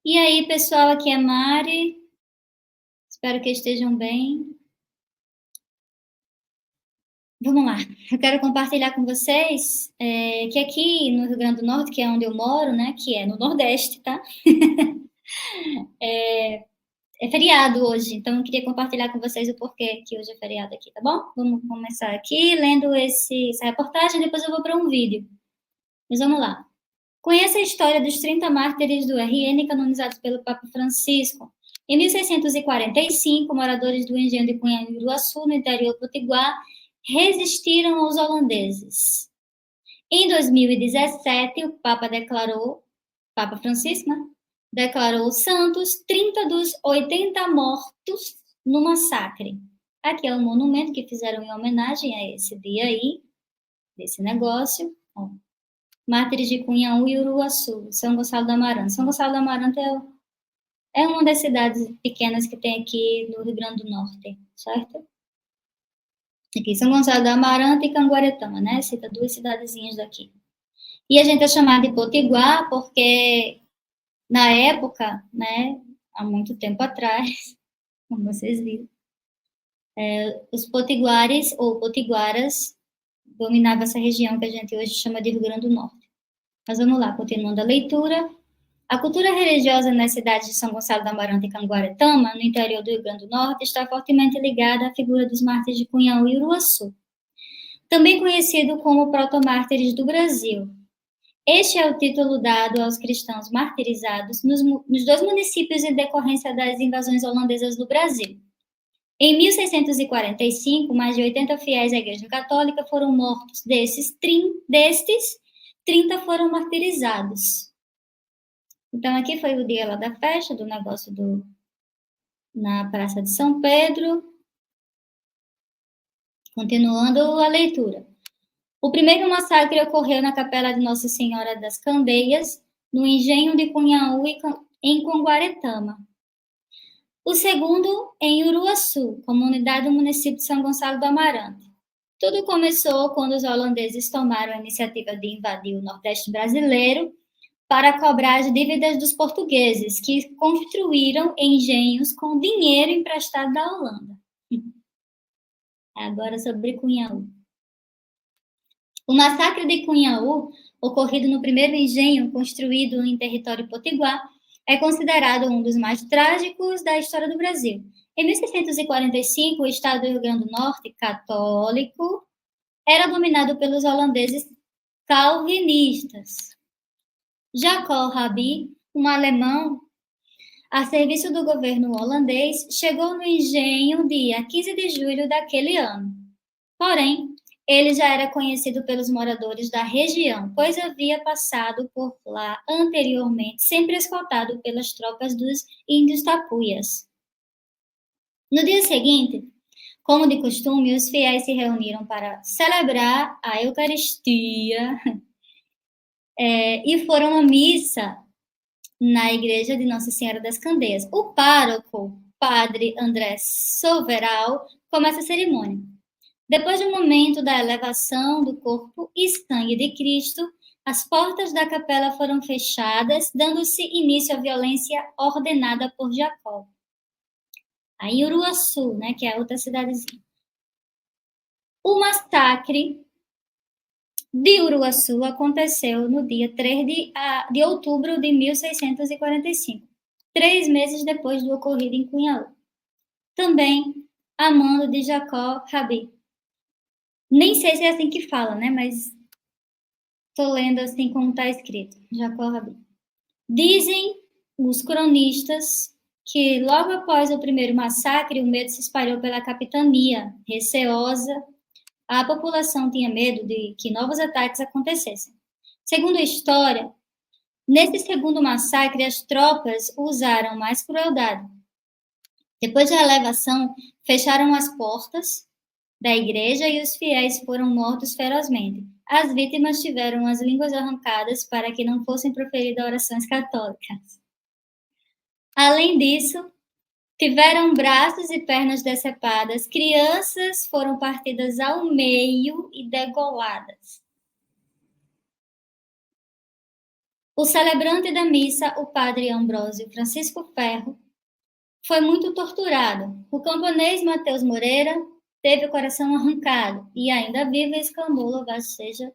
E aí, pessoal, aqui é Mari. Espero que estejam bem. Vamos lá. Eu quero compartilhar com vocês que aqui no Rio Grande do Norte, que é onde eu moro, né, que é no Nordeste, tá? É feriado hoje, então eu queria compartilhar com vocês o porquê que hoje é feriado aqui, tá bom? Vamos começar aqui lendo essa reportagem, depois eu vou para um vídeo. Mas vamos lá. Conheça a história dos 30 mártires do RN canonizados pelo Papa Francisco. Em 1645, moradores do engenho de Cunhaçu, no interior potiguar, resistiram aos holandeses. Em 2017, o Papa Francisco, né, declarou santos 30 dos 80 mortos no massacre. Aqui é um monumento que fizeram em homenagem a esse dia aí, desse negócio. Ó. Mártires de Cunhaú e Uruaçu, São Gonçalo do Amarante. São Gonçalo do Amarante é uma das cidades pequenas que tem aqui no Rio Grande do Norte, certo? Aqui, São Gonçalo do Amarante e Canguaretama, né? Cita duas cidadezinhas daqui. E a gente é chamado de Potiguar porque, na época, né, há muito tempo atrás, como vocês viram, os potiguares ou potiguaras dominavam essa região que a gente hoje chama de Rio Grande do Norte. Mas vamos lá, continuando a leitura. A cultura religiosa nas cidades de São Gonçalo do Amarante e Canguaretama, no interior do Rio Grande do Norte, está fortemente ligada à figura dos mártires de Cunhaú e Uruaçu, também conhecido como protomártires do Brasil. Este é o título dado aos cristãos martirizados nos dois municípios em decorrência das invasões holandesas do Brasil. Em 1645, mais de 80 fiéis à Igreja Católica foram mortos. Destes, 30 foram martirizados. Então, aqui foi o dia lá da festa, do negócio na Praça de São Pedro. Continuando a leitura. O primeiro massacre ocorreu na Capela de Nossa Senhora das Candeias, no engenho de Cunhaú, em Conguaretama. O segundo, em Uruaçu, comunidade do município de São Gonçalo do Amarante. Tudo começou quando os holandeses tomaram a iniciativa de invadir o Nordeste brasileiro para cobrar as dívidas dos portugueses, que construíram engenhos com dinheiro emprestado da Holanda. Agora sobre Cunhaú. O massacre de Cunhaú, ocorrido no primeiro engenho construído em território potiguar, é considerado um dos mais trágicos da história do Brasil. Em 1645, o estado do Rio Grande do Norte, católico, era dominado pelos holandeses calvinistas. Jacob Rabi, um alemão a serviço do governo holandês, chegou no engenho dia 15 de julho daquele ano. Porém, ele já era conhecido pelos moradores da região, pois havia passado por lá anteriormente, sempre escoltado pelas tropas dos índios tapuias. No dia seguinte, como de costume, os fiéis se reuniram para celebrar a Eucaristia e foram à missa na igreja de Nossa Senhora das Candeias. O pároco, padre André Soveral, começa a cerimônia. Depois do momento da elevação do corpo e sangue de Cristo, as portas da capela foram fechadas, dando-se início à violência ordenada por Jacó. Aí Uruaçu, né, que é a outra cidadezinha. O massacre de Uruaçu aconteceu no dia 3 de outubro de 1645, 3 meses depois do ocorrido em Cunhaú. Também a mando de Jacó Rabi. Nem sei se é assim que fala, né? Mas estou lendo assim como está escrito. Jacó Rabi. Dizem os cronistas que logo após o primeiro massacre, o medo se espalhou pela capitania, receosa. A população tinha medo de que novos ataques acontecessem. Segundo a história, nesse segundo massacre, as tropas usaram mais crueldade. Depois da elevação, fecharam as portas da igreja e os fiéis foram mortos ferozmente. As vítimas tiveram as línguas arrancadas para que não fossem proferidas orações católicas. Além disso, tiveram braços e pernas decepadas, crianças foram partidas ao meio e degoladas. O celebrante da missa, o padre Ambrósio Francisco Ferro, foi muito torturado. O camponês Mateus Moreira teve o coração arrancado e ainda vivo exclamou, louvado seja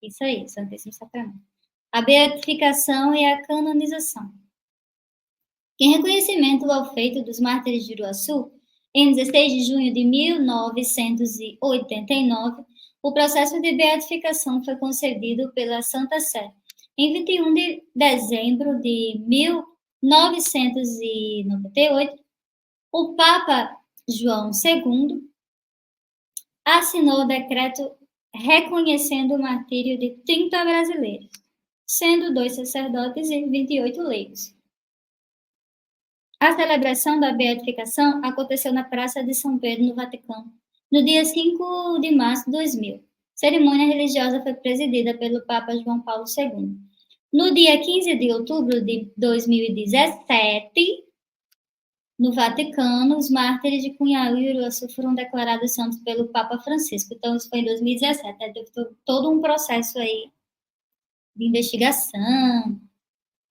isso aí, Santíssimo Sacramento. A beatificação e a canonização. Em reconhecimento ao feito dos mártires de Uruaçu, em 16 de junho de 1989, o processo de beatificação foi concedido pela Santa Sé. Em 21 de dezembro de 1998, o Papa João II assinou o decreto reconhecendo o martírio de 30 brasileiros, sendo 2 sacerdotes e 28 leigos. A celebração da beatificação aconteceu na Praça de São Pedro, no Vaticano, no dia 5 de março de 2000. A cerimônia religiosa foi presidida pelo Papa João Paulo II. No dia 15 de outubro de 2017, no Vaticano, os mártires de Cunhaú e Uruaçu foram declarados santos pelo Papa Francisco. Então, isso foi em 2017. Teve todo um processo aí de investigação,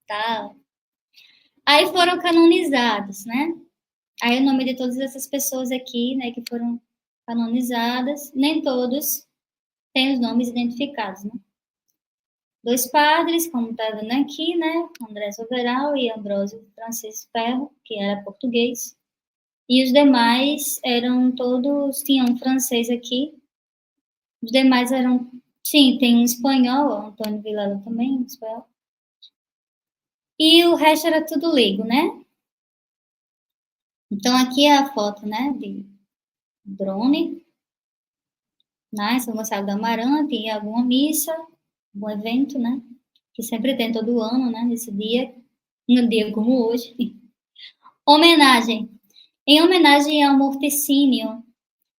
tal. Aí foram canonizados, né? Aí o nome de todas essas pessoas aqui, né, que foram canonizadas, nem todos têm os nomes identificados, né? 2 padres, como está vendo aqui, né? André Soberal e Ambrósio Francisco Ferro, que era português. E os demais eram todos, tinham um francês aqui. Os demais eram, sim, tem um espanhol, Antônio Vilela também, um espanhol. E o resto era tudo leigo, né? Então, aqui é a foto, né, de drone, né, São Gonçalo do Amarante, em alguma missa, algum evento, né, que sempre tem todo ano, né, nesse dia, num dia como hoje. Homenagem. Em homenagem ao morticínio,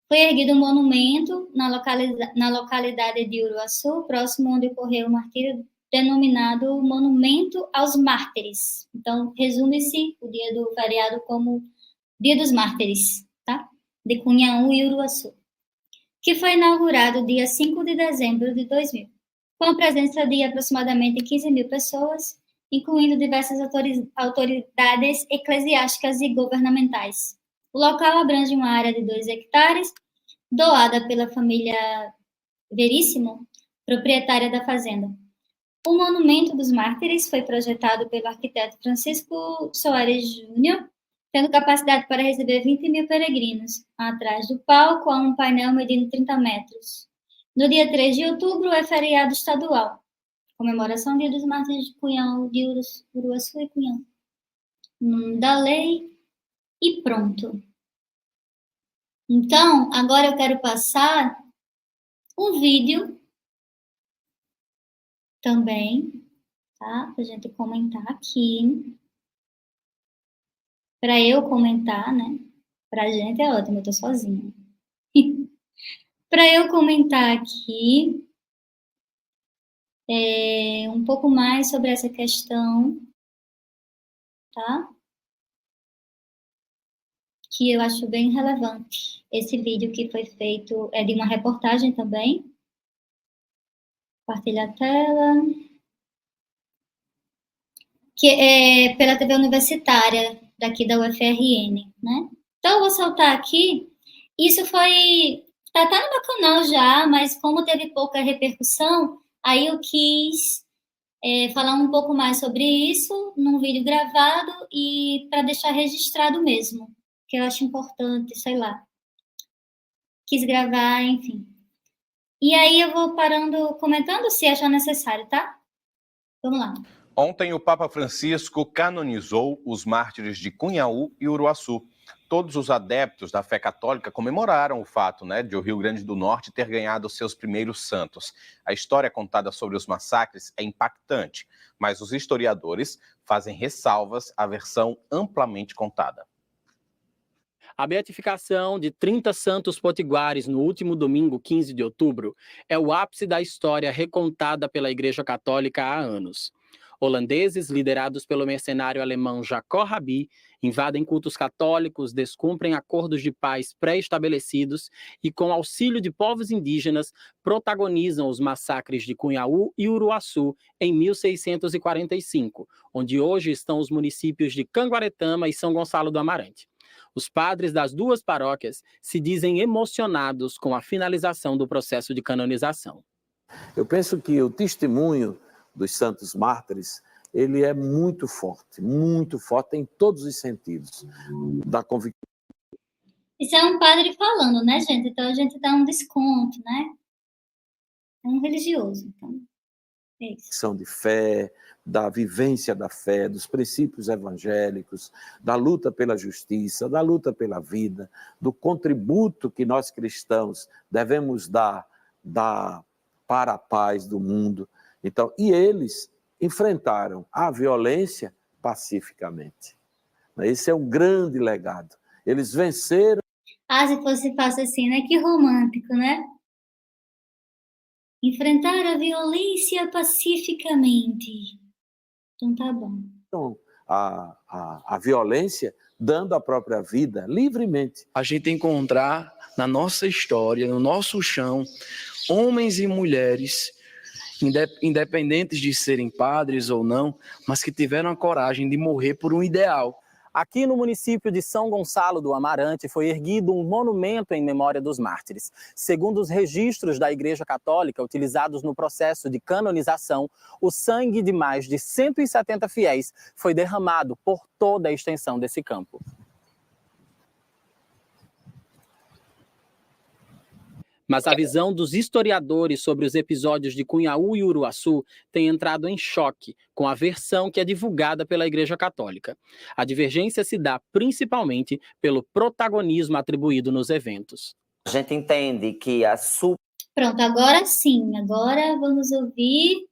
foi erguido um monumento na localidade de Uruaçu, próximo onde ocorreu o martírio, denominado Monumento aos Mártires. Então, resume-se o dia do feriado como Dia dos Mártires, tá? De Cunhaú e Uruaçu, que foi inaugurado dia 5 de dezembro de 2000, com a presença de aproximadamente 15 mil pessoas, incluindo diversas autoridades eclesiásticas e governamentais. O local abrange uma área de 2 hectares, doada pela família Veríssimo, proprietária da fazenda. O Monumento dos Mártires foi projetado pelo arquiteto Francisco Soares Júnior, tendo capacidade para receber 20 mil peregrinos. Atrás do palco há um painel medindo 30 metros. No dia 3 de outubro é feriado estadual, comemoração do Dia dos Mártires de Cunhal, de Uruaçu e Cunhal. Da lei e pronto. Então, agora eu quero passar um vídeo também, tá? Pra gente comentar aqui. Para eu comentar, né? Pra gente é ótimo, eu tô sozinha. Para eu comentar aqui um pouco mais sobre essa questão, tá? Que eu acho bem relevante. Esse vídeo que foi feito é de uma reportagem também. Compartilhar a tela. Que é pela TV universitária daqui da UFRN, né? Então, eu vou saltar aqui. Isso foi... Tá no meu canal já, mas como teve pouca repercussão, aí eu quis falar um pouco mais sobre isso num vídeo gravado e para deixar registrado mesmo, que eu acho importante, sei lá. Quis gravar, enfim. E aí eu vou parando, comentando se achar necessário, tá? Vamos lá. Ontem, o Papa Francisco canonizou os mártires de Cunhaú e Uruaçu. Todos os adeptos da fé católica comemoraram o fato, de o Rio Grande do Norte ter ganhado seus primeiros santos. A história contada sobre os massacres é impactante, mas os historiadores fazem ressalvas à versão amplamente contada. A beatificação de 30 santos potiguares no último domingo, 15 de outubro, é o ápice da história recontada pela Igreja Católica há anos. Holandeses, liderados pelo mercenário alemão Jacob Rabi, invadem cultos católicos, descumprem acordos de paz pré-estabelecidos e, com auxílio de povos indígenas, protagonizam os massacres de Cunhaú e Uruaçu em 1645, onde hoje estão os municípios de Canguaretama e São Gonçalo do Amarante. Os padres das duas paróquias se dizem emocionados com a finalização do processo de canonização. Eu penso que o testemunho dos santos mártires, ele é muito forte em todos os sentidos. Da convicção. Isso é um padre falando, né, gente? Então a gente dá um desconto, né? É um religioso, então. É isso. De fé, da vivência da fé, dos princípios evangélicos, da luta pela justiça, da luta pela vida, do contributo que nós cristãos devemos dar para a paz do mundo. Então, e eles enfrentaram a violência pacificamente. Esse é um grande legado. Eles venceram. Se fosse fácil assim, né? Que romântico, né? Enfrentar a violência pacificamente. Então tá bom. Então, a violência, dando a própria vida livremente. A gente encontrar na nossa história, no nosso chão, homens e mulheres, independentes de serem padres ou não, mas que tiveram a coragem de morrer por um ideal. Aqui no município de São Gonçalo do Amarante foi erguido um monumento em memória dos mártires. Segundo os registros da Igreja Católica utilizados no processo de canonização, o sangue de mais de 170 fiéis foi derramado por toda a extensão desse campo. Mas a visão dos historiadores sobre os episódios de Cunhaú e Uruaçu tem entrado em choque com a versão que é divulgada pela Igreja Católica. A divergência se dá principalmente pelo protagonismo atribuído nos eventos. A gente entende que a Pronto, agora sim. Agora vamos ouvir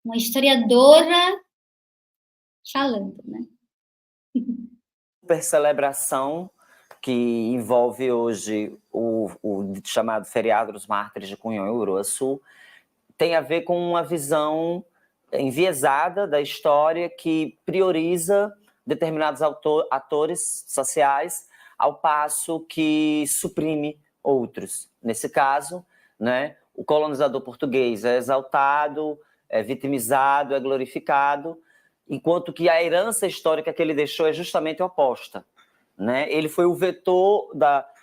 uma historiadora falando, né? super celebração que envolve hoje o chamado Feriado dos Mártires de Cunhaú e Uruaçu, tem a ver com uma visão enviesada da história que prioriza determinados atores sociais, ao passo que suprime outros. Nesse caso, né, o colonizador português é exaltado, é vitimizado, é glorificado, enquanto que a herança histórica que ele deixou é justamente oposta. Né? Ele foi o vetor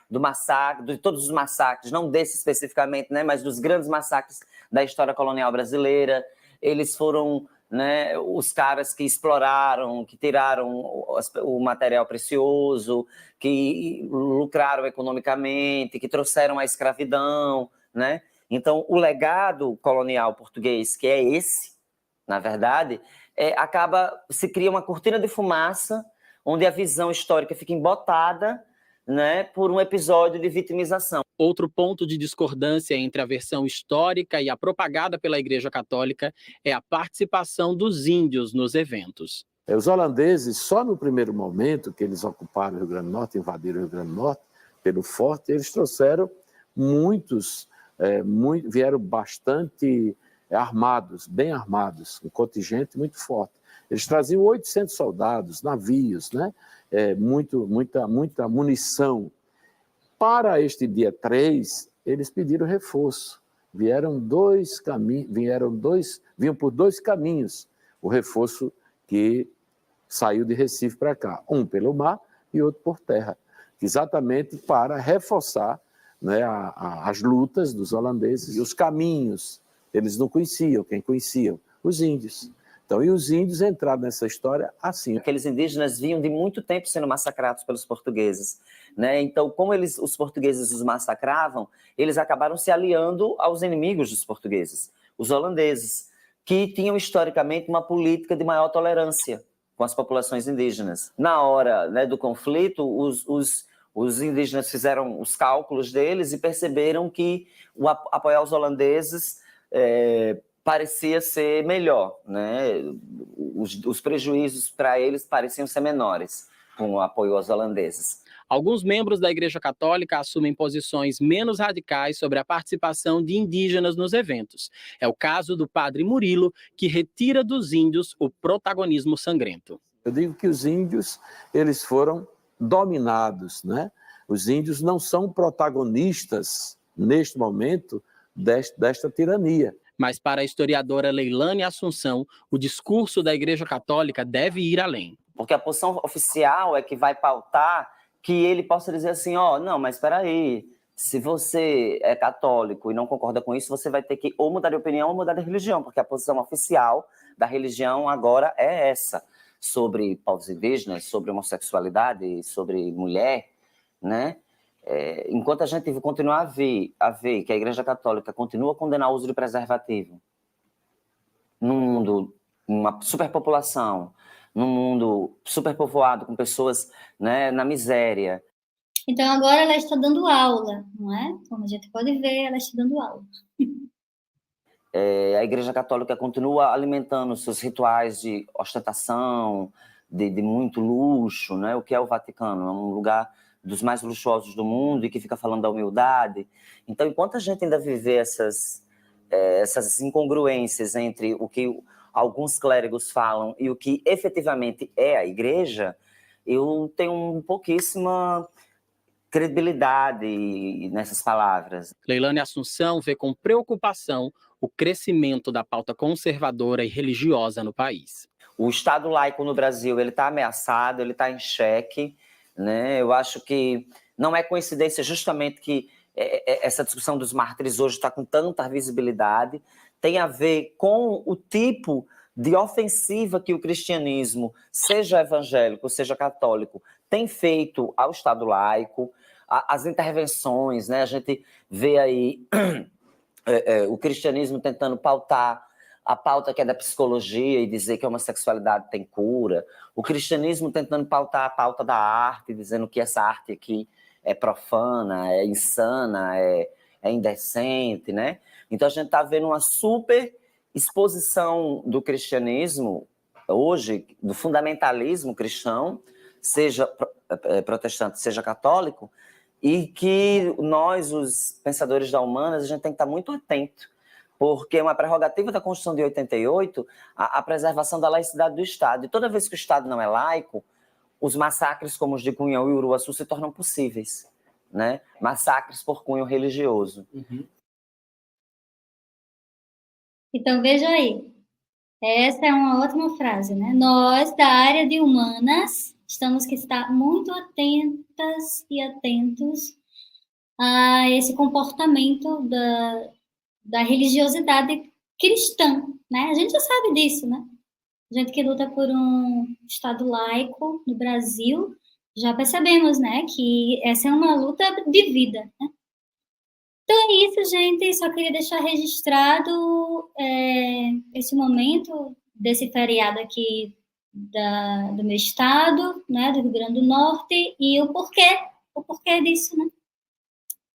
do massacre, de todos os massacres, não desse especificamente, né, mas dos grandes massacres da história colonial brasileira. Eles foram, né, os caras que exploraram, que tiraram o material precioso, que lucraram economicamente, que trouxeram a escravidão. Né? Então, o legado colonial português, que é esse, na verdade, se cria uma cortina de fumaça onde a visão histórica fica embotada, né, por um episódio de vitimização. Outro ponto de discordância entre a versão histórica e a propagada pela Igreja Católica é a participação dos índios nos eventos. Os holandeses, só no primeiro momento que eles ocuparam o Rio Grande do Norte, invadiram o Rio Grande do Norte, pelo forte, eles trouxeram vieram bastante armados, bem armados, um contingente muito forte. Eles traziam 800 soldados, navios, né? Muita munição. Para este dia 3, eles pediram reforço. Vinham por dois caminhos o reforço que saiu de Recife para cá. Um pelo mar e outro por terra. Exatamente para reforçar, né, as lutas dos holandeses. E os caminhos, eles não conheciam. Quem conheciam? Os índios. Então, e os índios entraram nessa história assim. Aqueles indígenas vinham de muito tempo sendo massacrados pelos portugueses. Né? Então, como os portugueses os massacravam, eles acabaram se aliando aos inimigos dos portugueses, os holandeses, que tinham historicamente uma política de maior tolerância com as populações indígenas. Na hora, né, do conflito, os indígenas fizeram os cálculos deles e perceberam que apoiar os holandeses parecia ser melhor, né? Os prejuízos para eles pareciam ser menores com o apoio aos holandeses. Alguns membros da Igreja Católica assumem posições menos radicais sobre a participação de indígenas nos eventos. É o caso do padre Murilo, que retira dos índios o protagonismo sangrento. Eu digo que os índios, eles foram dominados, né? Os índios não são protagonistas, neste momento, desta tirania. Mas para a historiadora Leilane Assunção, o discurso da Igreja Católica deve ir além. Porque a posição oficial é que vai pautar que ele possa dizer assim, não, mas espera aí, se você é católico e não concorda com isso, você vai ter que ou mudar de opinião ou mudar de religião, porque a posição oficial da religião agora é essa, sobre povos indígenas, sobre homossexualidade, sobre mulher, né? Enquanto a gente continuar a ver que a Igreja Católica continua a condenar o uso de preservativo num mundo, uma superpopulação, num mundo superpovoado, com pessoas, né, na miséria. Então, agora ela está dando aula, não é? Como a gente pode ver, ela está dando aula. A Igreja Católica continua alimentando seus rituais de ostentação, de muito luxo, né? O que é o Vaticano? É um lugar dos mais luxuosos do mundo e que fica falando da humildade. Então, enquanto a gente ainda viver essas incongruências entre o que alguns clérigos falam e o que efetivamente é a Igreja, eu tenho pouquíssima credibilidade nessas palavras. Leilane Assunção vê com preocupação o crescimento da pauta conservadora e religiosa no país. O Estado laico no Brasil está ameaçado, ele está em xeque, né? Eu acho que não é coincidência justamente que essa discussão dos mártires hoje está com tanta visibilidade, tem a ver com o tipo de ofensiva que o cristianismo, seja evangélico, seja católico, tem feito ao Estado laico, as intervenções, né? A gente vê aí o cristianismo tentando pautar a pauta que é da psicologia e dizer que a homossexualidade tem cura, o cristianismo tentando pautar a pauta da arte, dizendo que essa arte aqui é profana, é insana, é indecente, né? Então a gente está vendo uma super exposição do cristianismo hoje, do fundamentalismo cristão, seja protestante, seja católico, e que nós, os pensadores da humanas, a gente tem que estar muito atento, porque é uma prerrogativa da Constituição de 88 a preservação da laicidade do Estado. E toda vez que o Estado não é laico, os massacres como os de Cunhão e Uruaçu se tornam possíveis, né? Massacres por cunho religioso. Então, veja aí. Essa é uma ótima frase, né? Nós, da área de humanas, temos que estar muito atentas e atentos a esse comportamento da religiosidade cristã, né? A gente já sabe disso, né? A gente que luta por um Estado laico no Brasil, já percebemos, né, que essa é uma luta de vida, né? Então é isso, gente. Só queria deixar registrado esse momento desse feriado aqui do meu estado, né, do Rio Grande do Norte, e o porquê disso, né?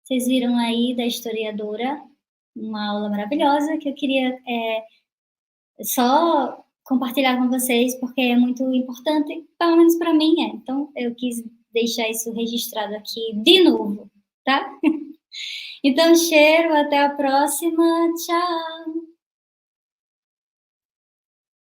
Vocês viram aí da historiadora uma aula maravilhosa que eu queria só compartilhar com vocês, porque é muito importante, pelo menos para mim é. Então, eu quis deixar isso registrado aqui de novo, tá? Então, cheiro, até a próxima, tchau!